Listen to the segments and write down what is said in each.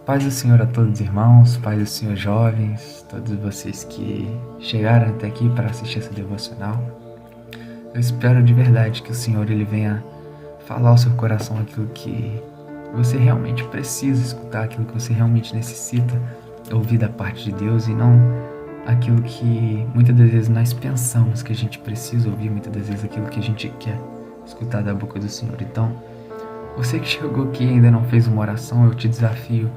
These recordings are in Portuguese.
Paz do Senhor a todos os irmãos, paz do Senhor jovens, todos vocês que chegaram até aqui para assistir essa devocional. Eu espero de verdade que o Senhor ele venha falar ao seu coração aquilo que você realmente precisa escutar, aquilo que você realmente necessita ouvir da parte de Deus e não aquilo que muitas das vezes nós pensamos que a gente precisa ouvir, muitas das vezes aquilo que a gente quer escutar da boca do Senhor. Então, você que chegou aqui e ainda não fez uma oração, eu te desafio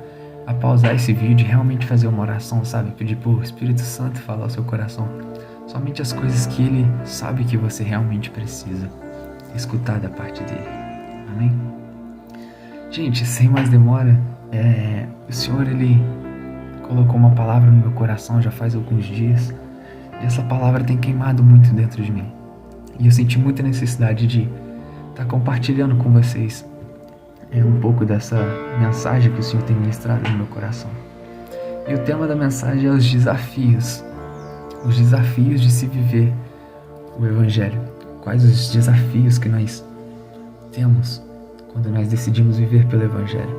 a pausar esse vídeo e realmente fazer uma oração, sabe? Pedir pro Espírito Santo falar ao seu coração somente as coisas que Ele sabe que você realmente precisa escutar da parte dEle. Amém? Gente, sem mais demora, o Senhor, Ele colocou uma palavra no meu coração já faz alguns dias e essa palavra tem queimado muito dentro de mim. E eu senti muita necessidade de estar compartilhando com vocês um pouco dessa mensagem que o Senhor tem ministrado no meu coração. E o tema da mensagem é os desafios de se viver o Evangelho. Quais os desafios que nós temos quando nós decidimos viver pelo Evangelho.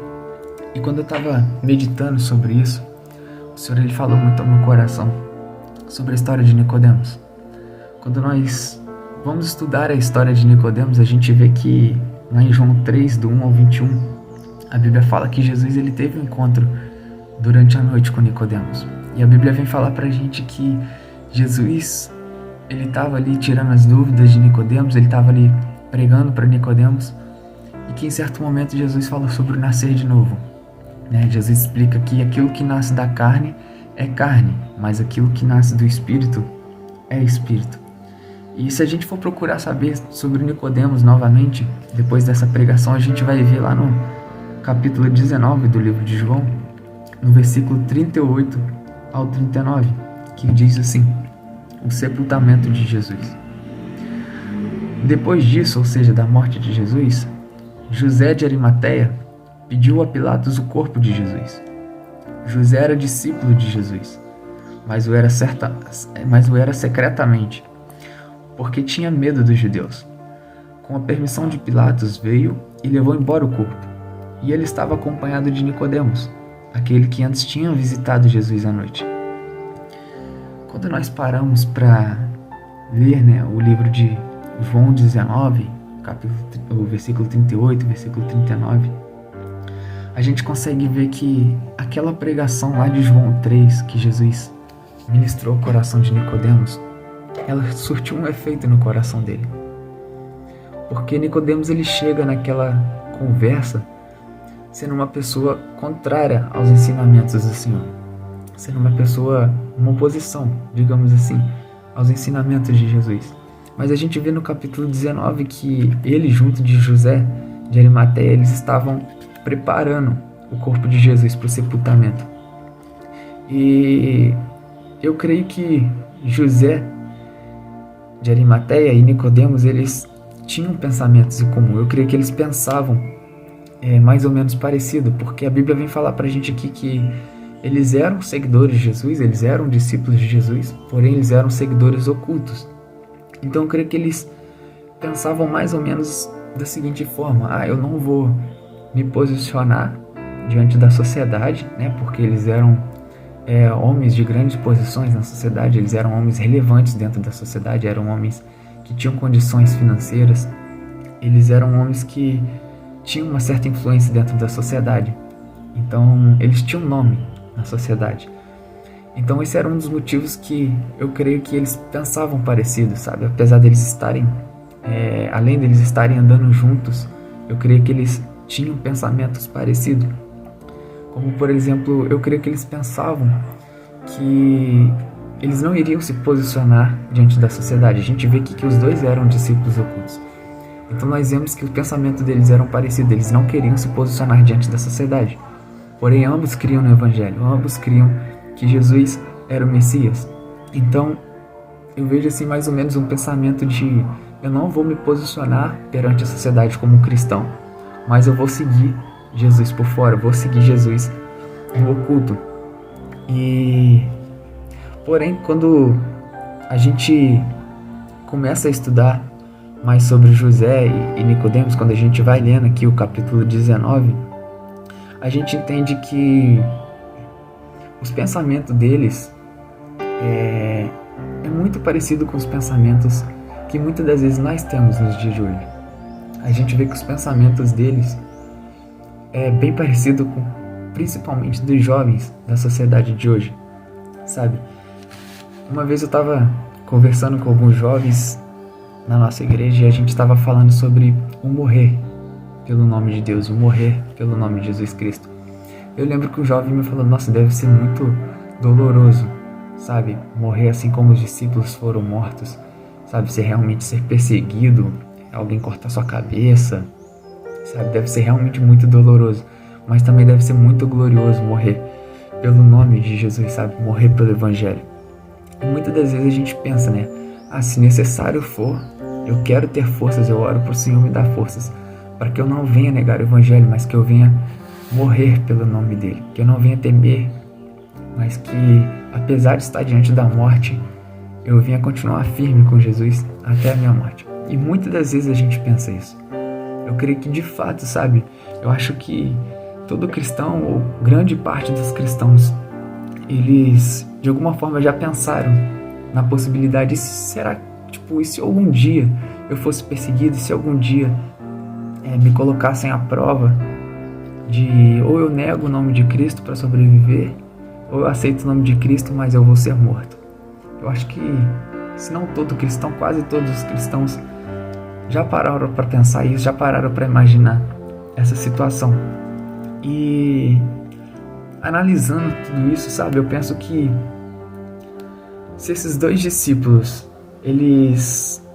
E quando eu estava meditando sobre isso, o Senhor ele falou muito ao meu coração sobre a história de Nicodemos. Quando nós vamos estudar a história de Nicodemos, a gente vê que lá em João 3, do 1 ao 21, a Bíblia fala que Jesus ele teve um encontro durante a noite com Nicodemos. E a Bíblia vem falar pra gente que Jesus ele estava ali tirando as dúvidas de Nicodemos, ele estava ali pregando para Nicodemos, e que em certo momento Jesus falou sobre o nascer de novo. Jesus explica que aquilo que nasce da carne é carne, mas aquilo que nasce do Espírito é Espírito. E se a gente for procurar saber sobre Nicodemos novamente, depois dessa pregação, a gente vai ver lá no capítulo 19 do livro de João, no versículo 38 ao 39, que diz assim: o sepultamento de Jesus. Depois disso, ou seja, da morte de Jesus, José de Arimateia pediu a Pilatos o corpo de Jesus. José era discípulo de Jesus, mas o era secretamente, porque tinha medo dos judeus. Com a permissão de Pilatos, veio e levou embora o corpo. E ele estava acompanhado de Nicodemos, aquele que antes tinha visitado Jesus à noite. Quando nós paramos para ler o livro de João 19, o versículo 38, versículo 39, a gente consegue ver que aquela pregação lá de João 3, que Jesus ministrou o coração de Nicodemos, ela surtiu um efeito no coração dele. Porque Nicodemos ele chega naquela conversa sendo uma pessoa contrária aos ensinamentos do Senhor, sendo uma pessoa, uma oposição, digamos assim, aos ensinamentos de Jesus. Mas a gente vê no capítulo 19 que ele, junto de José de Arimateia, eles estavam preparando o corpo de Jesus para o sepultamento. E eu creio que José de Arimateia e Nicodemos, eles tinham pensamentos em comum. Eu creio que eles pensavam mais ou menos parecido, porque a Bíblia vem falar pra gente aqui que eles eram seguidores de Jesus, eles eram discípulos de Jesus, porém eles eram seguidores ocultos. Então eu creio que eles pensavam mais ou menos da seguinte forma: eu não vou me posicionar diante da sociedade, porque eles eram homens de grandes posições na sociedade, eles eram homens relevantes dentro da sociedade, eram homens que tinham condições financeiras, eles eram homens que tinham uma certa influência dentro da sociedade, então eles tinham nome na sociedade. Então esse era um dos motivos que eu creio que eles pensavam parecido, sabe? Apesar deles estarem, além deles estarem andando juntos, eu creio que eles tinham pensamentos parecidos. Como, por exemplo, eu creio que eles pensavam que eles não iriam se posicionar diante da sociedade. A gente vê que os dois eram discípulos ocultos. Então nós vemos que o pensamento deles eram parecidos. Eles não queriam se posicionar diante da sociedade. Porém, ambos criam no Evangelho. Ambos criam que Jesus era o Messias. Então, eu vejo assim mais ou menos um pensamento de: eu não vou me posicionar perante a sociedade como um cristão, mas eu vou seguir Jesus por fora, vou seguir Jesus no oculto. Porém, quando a gente começa a estudar mais sobre José e Nicodemos, quando a gente vai lendo aqui o capítulo 19, a gente entende que os pensamentos deles é muito parecido com os pensamentos que muitas das vezes nós temos nos dias de hoje. A gente vê que os pensamentos deles é bem parecido com, principalmente dos jovens da sociedade de hoje, sabe? Uma vez eu estava conversando com alguns jovens na nossa igreja e a gente estava falando sobre o morrer pelo nome de Deus, o morrer pelo nome de Jesus Cristo. Eu lembro que o jovem me falou, nossa, deve ser muito doloroso, sabe? Morrer assim como os discípulos foram mortos, sabe? Realmente ser perseguido, alguém cortar sua cabeça, sabe? Deve ser realmente muito doloroso, mas também deve ser muito glorioso morrer pelo nome de Jesus, sabe? Morrer pelo Evangelho. E muitas das vezes a gente pensa, né? Se necessário for, eu quero ter forças, eu oro pro Senhor me dar forças, para que eu não venha negar o Evangelho, mas que eu venha morrer pelo nome dele, que eu não venha temer, mas que, apesar de estar diante da morte, eu venha continuar firme com Jesus até a minha morte. E muitas das vezes a gente pensa isso. Eu creio que de fato, sabe, eu acho que todo cristão, ou grande parte dos cristãos, eles de alguma forma já pensaram na possibilidade, será, tipo, e se algum dia eu fosse perseguido, se algum dia me colocassem à prova de ou eu nego o nome de Cristo para sobreviver, ou eu aceito o nome de Cristo, mas eu vou ser morto. Eu acho que, se não todo cristão, quase todos os cristãos já pararam para pensar isso, já pararam para imaginar essa situação. E analisando tudo isso, sabe, eu penso que se esses dois discípulos, eles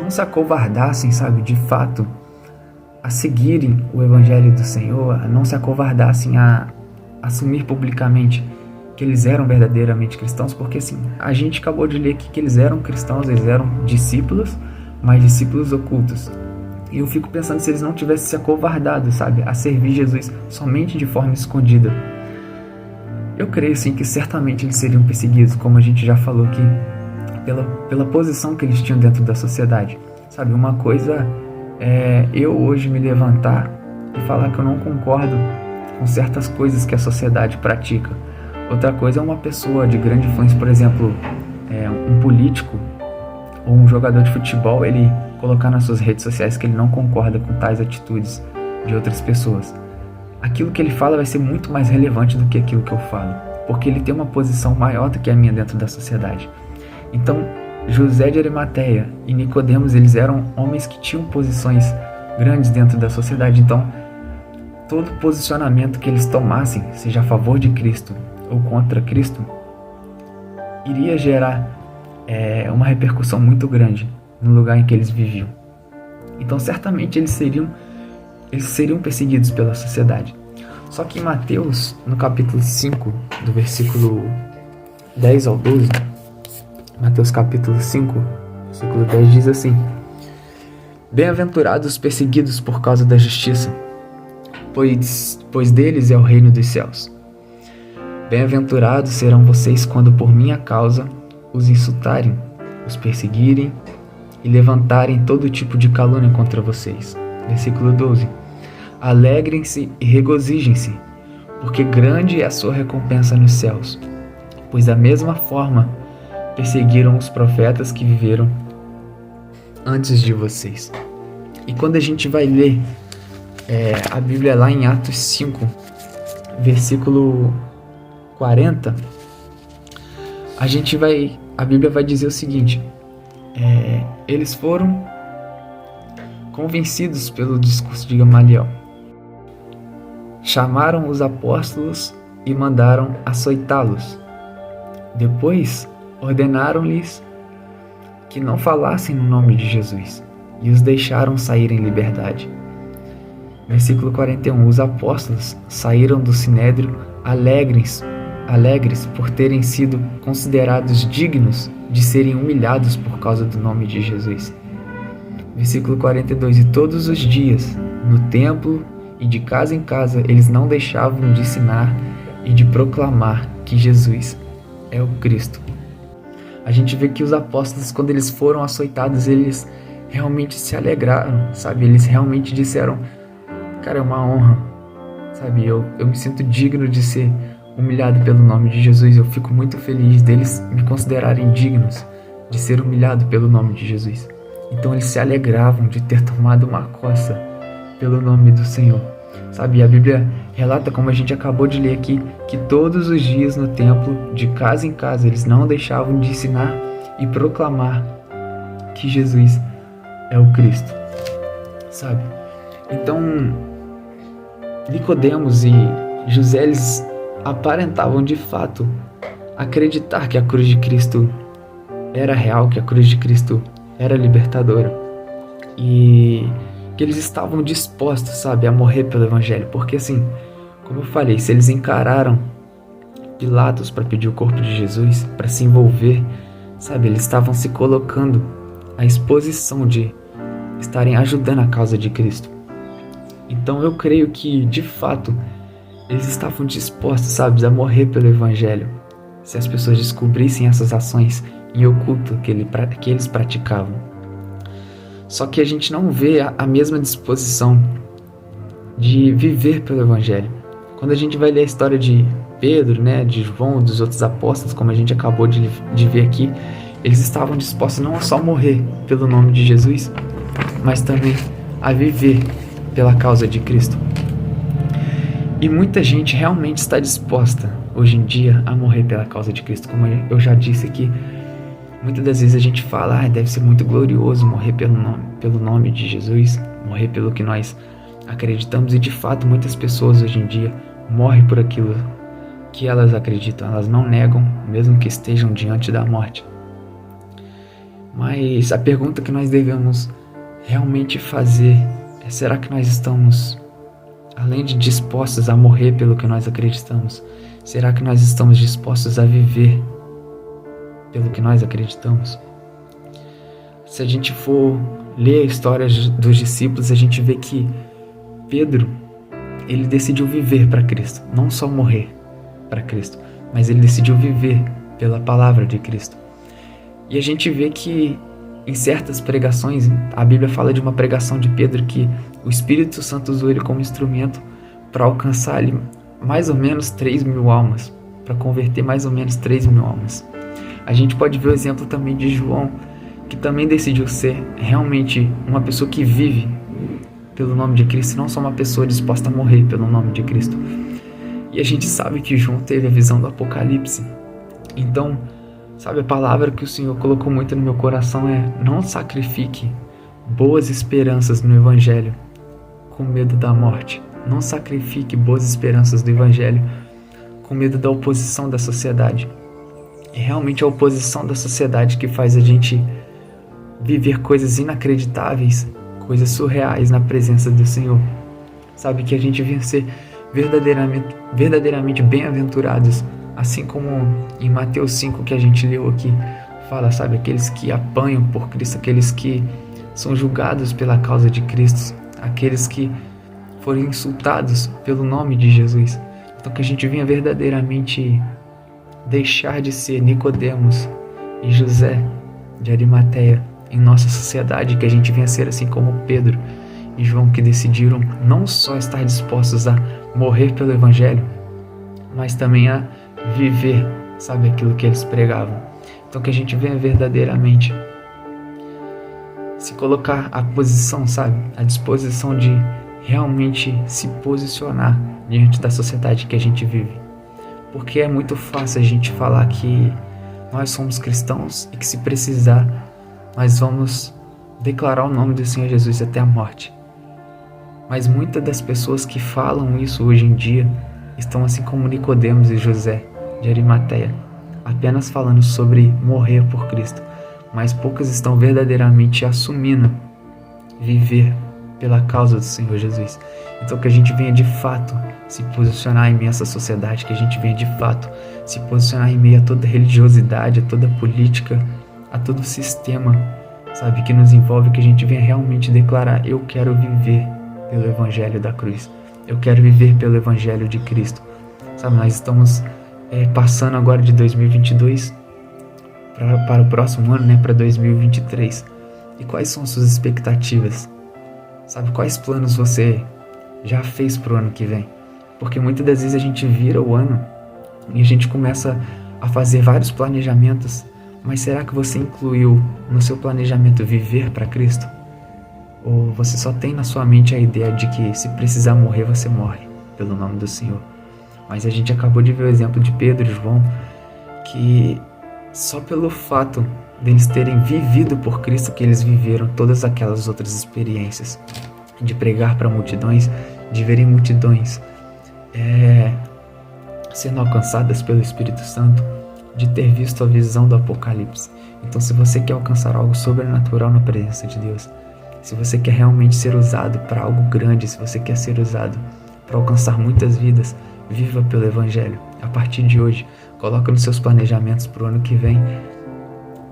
não se acovardassem, sabe, de fato, a seguirem o Evangelho do Senhor, a não se acovardassem a assumir publicamente que eles eram verdadeiramente cristãos, porque assim, a gente acabou de ler aqui que eles eram cristãos, eles eram discípulos, mas discípulos ocultos. E eu fico pensando se eles não tivessem se acovardado, sabe, a servir Jesus somente de forma escondida. Eu creio sim que certamente eles seriam perseguidos, como a gente já falou aqui, pela posição que eles tinham dentro da sociedade. Sabe, uma coisa é eu hoje me levantar e falar que eu não concordo com certas coisas que a sociedade pratica. Outra coisa é uma pessoa de grande influência, por exemplo, um político ou um jogador de futebol, ele colocar nas suas redes sociais que ele não concorda com tais atitudes de outras pessoas. Aquilo que ele fala vai ser muito mais relevante do que aquilo que eu falo, porque ele tem uma posição maior do que a minha dentro da sociedade. Então, José de Arimateia e Nicodemos, eles eram homens que tinham posições grandes dentro da sociedade. Então, todo posicionamento que eles tomassem, seja a favor de Cristo ou contra Cristo, iria gerar uma repercussão muito grande no lugar em que eles viviam. Então, certamente eles seriam perseguidos pela sociedade. Só que em Mateus, no capítulo 5, do versículo 10 ao 12, Mateus capítulo 5, versículo 10 diz assim: Bem-aventurados os perseguidos por causa da justiça, pois deles é o reino dos céus. Bem-aventurados serão vocês quando por minha causa os insultarem, os perseguirem e levantarem todo tipo de calúnia contra vocês. Versículo 12. Alegrem-se e regozijem-se, porque grande é a sua recompensa nos céus, pois da mesma forma perseguiram os profetas que viveram antes de vocês. E quando a gente vai ler a Bíblia lá em Atos 5, versículo 40, a Bíblia vai dizer o seguinte: eles foram convencidos pelo discurso de Gamaliel, chamaram os apóstolos e mandaram açoitá-los. Depois ordenaram-lhes que não falassem no nome de Jesus e os deixaram sair em liberdade. Versículo 41. Os apóstolos saíram do sinédrio alegres por terem sido considerados dignos de serem humilhados por causa do nome de Jesus. Versículo 42. E todos os dias, no templo e de casa em casa, eles não deixavam de ensinar e de proclamar que Jesus é o Cristo. A gente vê que os apóstolos, quando eles foram açoitados, eles realmente se alegraram, sabe? Eles realmente disseram: cara, é uma honra, sabe? Eu me sinto digno de ser humilhado pelo nome de Jesus. Eu fico muito feliz deles me considerarem dignos de ser humilhado pelo nome de Jesus. Então eles se alegravam de ter tomado uma coça pelo nome do Senhor, sabe? E a Bíblia relata, como a gente acabou de ler aqui, que todos os dias no templo, de casa em casa, eles não deixavam de ensinar e proclamar que Jesus é o Cristo, sabe? Então, Nicodemos e José, eles aparentavam de fato acreditar que a cruz de Cristo era real, que a cruz de Cristo era libertadora e que eles estavam dispostos, sabe, a morrer pelo Evangelho. Porque assim, como eu falei, se eles encararam Pilatos para pedir o corpo de Jesus, para se envolver, sabe, eles estavam se colocando à exposição de estarem ajudando a causa de Cristo. Então eu creio que, de fato, eles estavam dispostos, sabe, a morrer pelo Evangelho, se as pessoas descobrissem essas ações em oculto que eles praticavam. Só que a gente não vê a mesma disposição de viver pelo Evangelho. Quando a gente vai ler a história de Pedro, né, de João, dos outros apóstolos, como a gente acabou de ver aqui, eles estavam dispostos não só a morrer pelo nome de Jesus, mas também a viver pela causa de Cristo. E muita gente realmente está disposta hoje em dia a morrer pela causa de Cristo. Como eu já disse aqui, muitas das vezes a gente fala, deve ser muito glorioso morrer pelo nome de Jesus, morrer pelo que nós acreditamos. E de fato, muitas pessoas hoje em dia morrem por aquilo que elas acreditam. Elas não negam, mesmo que estejam diante da morte. Mas a pergunta que nós devemos realmente fazer é: será que nós estamos, além de dispostos a morrer pelo que nós acreditamos, será que nós estamos dispostos a viver pelo que nós acreditamos? Se a gente for ler a história dos discípulos, a gente vê que Pedro, ele decidiu viver para Cristo, não só morrer para Cristo, mas ele decidiu viver pela palavra de Cristo. E a gente vê que em certas pregações, a Bíblia fala de uma pregação de Pedro que o Espírito Santo usou ele como instrumento para alcançar ali mais ou menos 3.000 almas, para converter mais ou menos 3.000 almas. A gente pode ver o exemplo também de João, que também decidiu ser realmente uma pessoa que vive pelo nome de Cristo, não só uma pessoa disposta a morrer pelo nome de Cristo. E a gente sabe que João teve a visão do Apocalipse. Então, sabe, a palavra que o Senhor colocou muito no meu coração é: não sacrifique boas esperanças no Evangelho com medo da morte. Não sacrifique boas esperanças do Evangelho com medo da oposição da sociedade. É realmente a oposição da sociedade que faz a gente viver coisas inacreditáveis, coisas surreais na presença do Senhor. Sabe, que a gente venha ser verdadeiramente bem-aventurados, assim como em Mateus 5 que a gente leu aqui, fala, sabe, aqueles que apanham por Cristo, aqueles que são julgados pela causa de Cristo, aqueles que foram insultados pelo nome de Jesus. Então que a gente venha verdadeiramente deixar de ser Nicodemos e José de Arimateia em nossa sociedade, que a gente venha ser assim como Pedro e João, que decidiram não só estar dispostos a morrer pelo Evangelho, mas também a viver, sabe, aquilo que eles pregavam. Então que a gente venha verdadeiramente se colocar à posição, sabe, à disposição de realmente se posicionar diante da sociedade que a gente vive. Porque é muito fácil a gente falar que nós somos cristãos e que, se precisar, nós vamos declarar o nome do Senhor Jesus até a morte. Mas muitas das pessoas que falam isso hoje em dia estão assim como Nicodemos e José de Arimateia, apenas falando sobre morrer por Cristo, mas poucas estão verdadeiramente assumindo viver pela causa do Senhor Jesus. Então que a gente venha de fato se posicionar em meio a essa sociedade, que a gente venha de fato se posicionar em meio a toda religiosidade, a toda política, a todo sistema, sabe, que nos envolve, que a gente venha realmente declarar: eu quero viver pelo Evangelho da cruz, eu quero viver pelo Evangelho de Cristo. Sabe, nós estamos passando agora de 2022 para o próximo ano, né, para 2023. E quais são as suas expectativas? Sabe, quais planos você já fez para o ano que vem? Porque muitas das vezes a gente vira o ano e a gente começa a fazer vários planejamentos, mas será que você incluiu no seu planejamento viver para Cristo? Ou você só tem na sua mente a ideia de que se precisar morrer, você morre, pelo nome do Senhor? Mas a gente acabou de ver o exemplo de Pedro e João, que só pelo fato deles terem vivido por Cristo, que eles viveram todas aquelas outras experiências de pregar para multidões, de verem multidões sendo alcançadas pelo Espírito Santo, de ter visto a visão do Apocalipse. Então, se você quer alcançar algo sobrenatural na presença de Deus, se você quer realmente ser usado para algo grande, se você quer ser usado para alcançar muitas vidas, viva pelo Evangelho. A partir de hoje, coloca nos seus planejamentos para o ano que vem,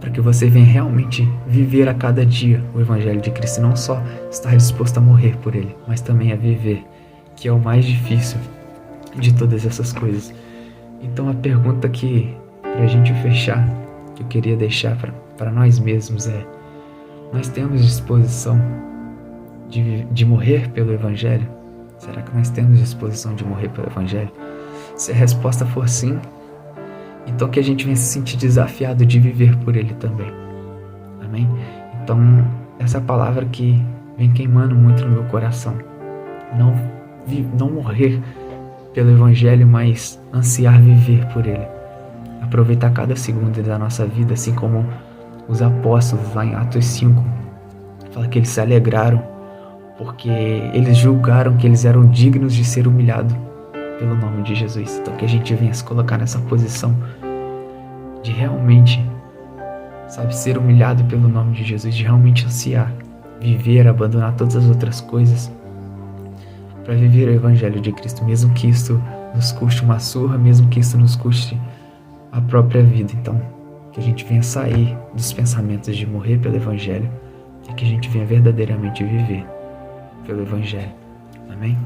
para que você venha realmente viver a cada dia o Evangelho de Cristo, e não só estar disposto a morrer por Ele, mas também a viver, que é o mais difícil de todas essas coisas. Então a pergunta que, para a gente fechar, que eu queria deixar para nós mesmos é: nós temos disposição de morrer pelo Evangelho? Será que nós temos disposição de morrer pelo Evangelho? Se a resposta for sim, então que a gente venha se sentir desafiado de viver por Ele também. Amém? Então, essa palavra que vem queimando muito no meu coração. Não morrer pelo Evangelho, mas ansiar viver por Ele. Aproveitar cada segundo da nossa vida, assim como os apóstolos lá em Atos 5. Fala que eles se alegraram porque eles julgaram que eles eram dignos de ser humilhados pelo nome de Jesus. Então que a gente venha se colocar nessa posição de realmente, ser humilhado pelo nome de Jesus, de realmente ansiar viver, abandonar todas as outras coisas para viver o Evangelho de Cristo, mesmo que isso nos custe uma surra, mesmo que isso nos custe a própria vida. Então, que a gente venha sair dos pensamentos de morrer pelo Evangelho e que a gente venha verdadeiramente viver pelo Evangelho. Amém?